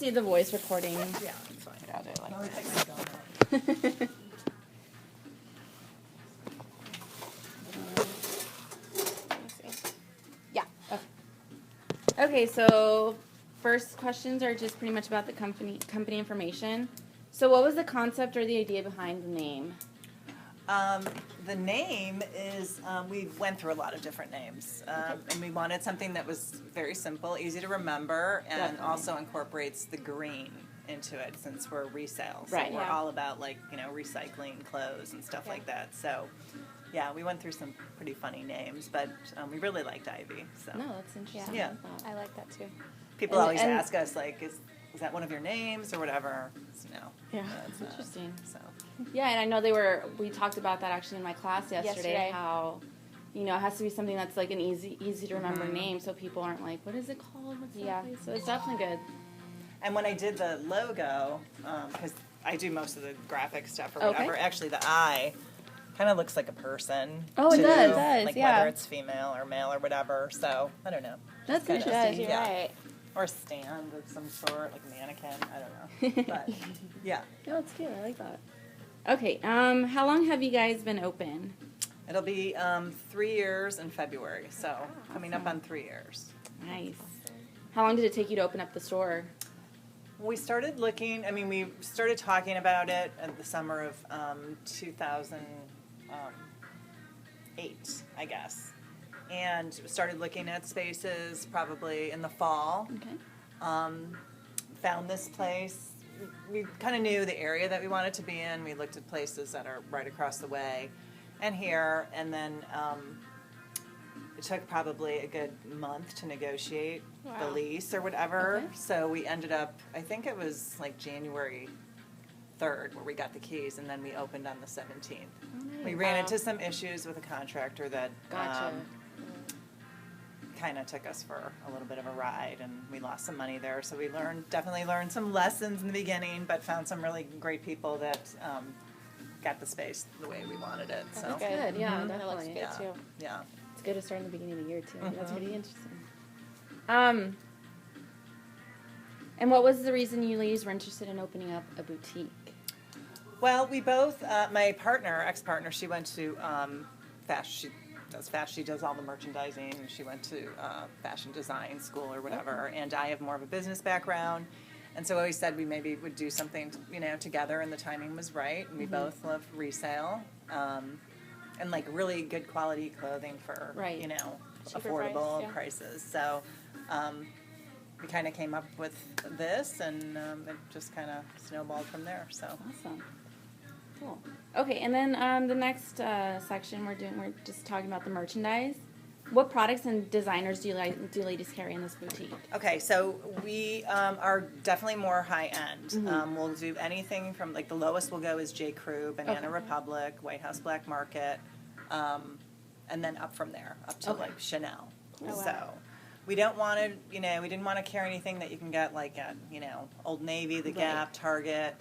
see the voice recording. Yeah, it's fine. Got it like I'll that. take my gum out. Yeah. Okay, so first questions are just pretty much about the company information. So what was the concept or the idea behind the name? The name is, we went through a lot of different names, and we wanted something that was very simple, easy to remember, and Definitely. also incorporates the green into it since we're resale. So Right, we're yeah. all about recycling clothes and stuff like that. So yeah, we went through some pretty funny names, but we really liked Ivy. So No, that's interesting. Yeah. I like that too. people And- always and- ask us like, is that one of your names or whatever? No. Yeah, it's interesting. So. Yeah, and I know we talked about that actually in my class yesterday. How, it has to be something that's like an easy to remember name, so people aren't like, what is it called? What's that place? So it's definitely good. And when I did the logo, because I do most of the graphic stuff or Okay. whatever, actually the eye kind of looks like a person. Oh, it too, does, like yeah. whether it's female or male or whatever. So I don't know. That's Kinda- interesting. You're Yeah. right. Or a stand of some sort, like a mannequin. I don't know. But yeah, No, it's cute. I like that. Okay, how long have you guys been open? it'll be 3 years in February. So coming up on 3 years. Nice. How long did it take you to open up the store? We started looking, we started talking about it in the summer of 2008, I guess. And started looking at spaces probably in the fall. Okay. Found this place. We kind of knew the area that we wanted to be in. We looked at places that are right across the way and here. And then it took probably a good month to negotiate the Wow. lease or whatever. Okay. So we ended up, I think it was like January 3rd where we got the keys, and then we opened on the 17th. We ran Wow. into some issues with a contractor that Gotcha. kind of took us for a little bit of a ride, and we lost some money there. So we definitely learned some lessons in the beginning, but found some really great people that got the space the way we wanted it. So That's good. Yeah, That looks definitely. good yeah, too. yeah. It's good to start in the beginning of the year too. That's pretty interesting. And what was the reason you ladies were interested in opening up a boutique? Well, we both, my ex-partner, she went to fashion. She does all the merchandising, and she went to fashion design school or whatever. And I have more of a business background, and so we always said we maybe would do something, together. And the timing was right. And we both love resale, and like really good quality clothing for Right. Cheaper affordable price, yeah. prices. So we kind of came up with this, and it just kind of snowballed from there. So. Awesome. Cool. Okay, and then the next section we're just talking about the merchandise. What products and designers do ladies carry in this boutique? Okay, so we are definitely more high end. We'll do anything from like the lowest we'll go is J. Crew, Banana Okay. Republic, White House Black Market, and then up from there, up to Okay. like Chanel. Oh, wow. So we don't want to, we didn't want to carry anything that you can get like at, Old Navy, The Right. Gap, Target.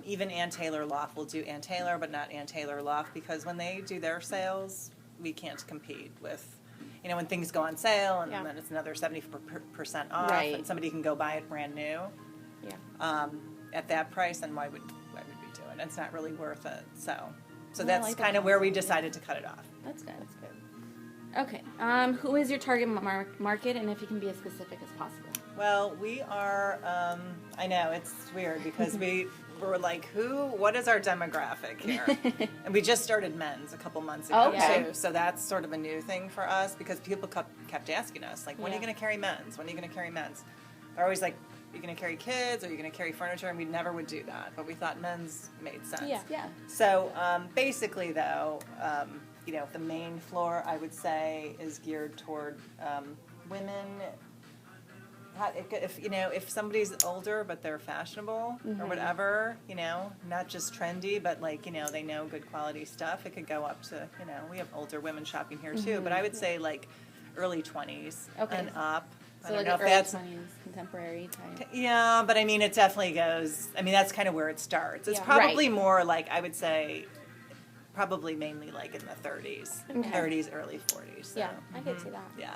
Even Ann Taylor Loft will do Ann Taylor, but not Ann Taylor Loft, because when they do their sales, we can't compete with, when things go on sale and Yeah. then it's another 70% off, Right. and somebody can go buy it brand new Yeah. at that price, then why would we do it? It's not really worth it. So I that's like that kind of where we concept. decided to cut it off. That's good. That's good. Okay. Who is your target market, and if you can be as specific as possible? Well, we are, I know, it's weird because we were like, what is our demographic here? And we just started men's a couple months ago, Okay. too. So that's sort of a new thing for us because people kept asking us, like, when are you Yeah. going to carry men's? When are you going to carry men's? They're always like, are you going to carry kids? Or are you going to carry furniture? And we never would do that. But we thought men's made sense. Yeah. Yeah. So basically, though, the main floor, I would say, is geared toward women. If somebody's older but they're fashionable or whatever, not just trendy, but like, they know good quality stuff, it could go up to, we have older women shopping here too, but I would say like early 20s Okay. and up. I So don't like know an if early that's 20s contemporary type. yeah, but it definitely goes. That's kind of where it starts. It's Yeah. probably more like I would say, probably mainly like in the 30s, Okay. 30s, early 40s. So. Yeah, I could see that. Yeah.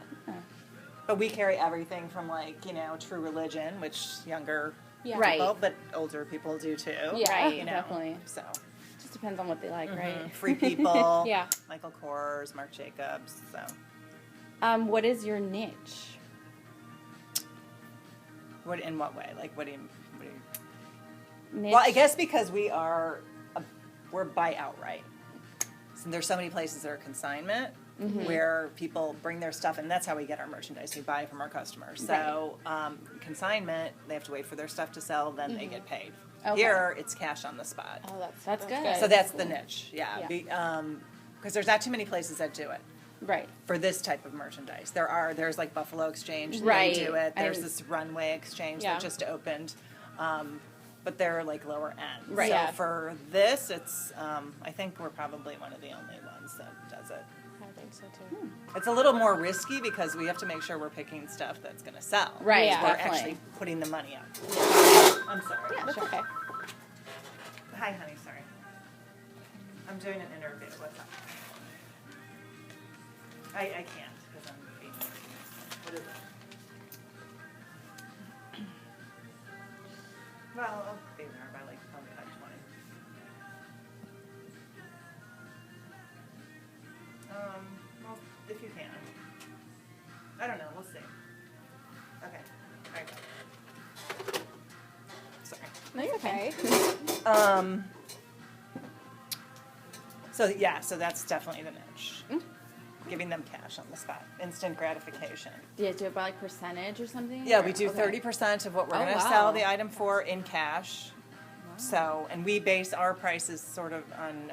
But we carry everything from like, True Religion, which younger Yeah. people, Right. but older people do too. Yeah. Right, definitely. So, Just depends on what they like, right? Free People, Yeah. Michael Kors, Marc Jacobs. So, What is your niche? in what way? Like, what do you? Niche? Well, I guess because we're buy outright. So there's so many places that are consignment where people bring their stuff, and that's how we get our merchandise. We buy from our customers. So consignment, they have to wait for their stuff to sell, then they get paid. Okay. Here, it's cash on the spot. Oh, That's good. So that's the niche, yeah. Yeah. Because there's not too many places that do it Right. for this type of merchandise. There's like Buffalo Exchange, Right. they do it. There's And- this Runway Exchange Yeah. that just opened. But they're like lower end. Right. So Yeah. for this, it's I think we're probably one of the only ones that does it. I think so too. It's a little more risky because we have to make sure we're picking stuff that's going to sell. Right, Yeah. We're definitely. actually putting the money up. I'm sorry. That's okay. Hi, honey. Sorry. I'm doing an interview. What's up? I can't because I'm being. What is it? Well, I'll be there by like probably 5:20. Well, if you can. I don't know. We'll see. Okay. All right. Bye. Sorry. No, you're okay. So that's definitely the niche. Giving them cash on the spot, instant gratification. Do you do it by like percentage or something? Yeah, Or- we do okay. 30% of what we're Oh, going to wow. sell the item for in cash. So, and we base our prices sort of on,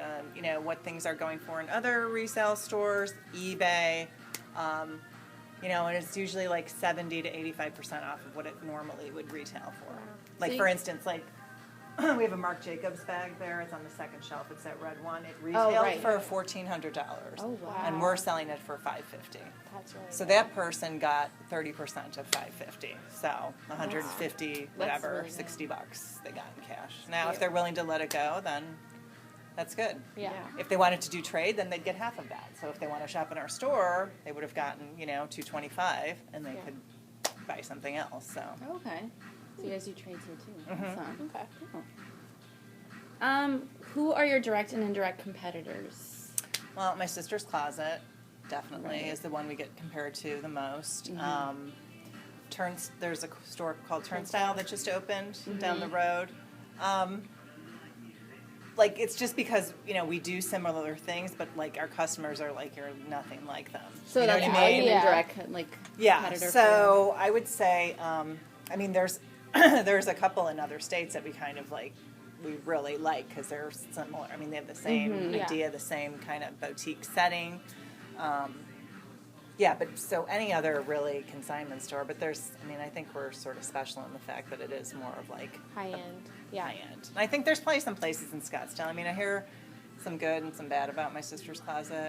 what things are going for in other resale stores, eBay, and it's usually like 70 to 85% off of what it normally would retail for. Like, So for you- instance, like, we have a Marc Jacobs bag there. It's on the second shelf. It's that red one. It retailed right. for $1,400. Oh, wow. And we're selling it for $550. That's really So good. that person got 30% of $550. So 150, whatever, really good. $60 they got in cash. Now, if Yeah. they're willing to let it go, then that's good. Yeah. If they wanted to do trade, then they'd get half of that. So if they want to shop in our store, they would have gotten, $225, and they Yeah. could buy something else. So Okay. So you guys do trades here too. Awesome. Okay. Who are your direct and indirect competitors? Well, my sister's closet definitely Right. is the one we get compared to the most. There's a store called Turnstile that just opened down the road. Like, it's just because, we do similar things, but like our customers are like, you're nothing like them. So You know that's what I mean? an Yeah. indirect Yeah, competitor. so I would say, there's there's a couple in other states that we kind of like, we really like because they're similar. I mean, they have the same Yeah. idea, the same kind of boutique setting. Yeah, but so any other really consignment store, but I think we're sort of special in the fact that it is more of like High end. Yeah. high end. And I think there's probably some places in Scottsdale. I hear some good and some bad about my sister's closet.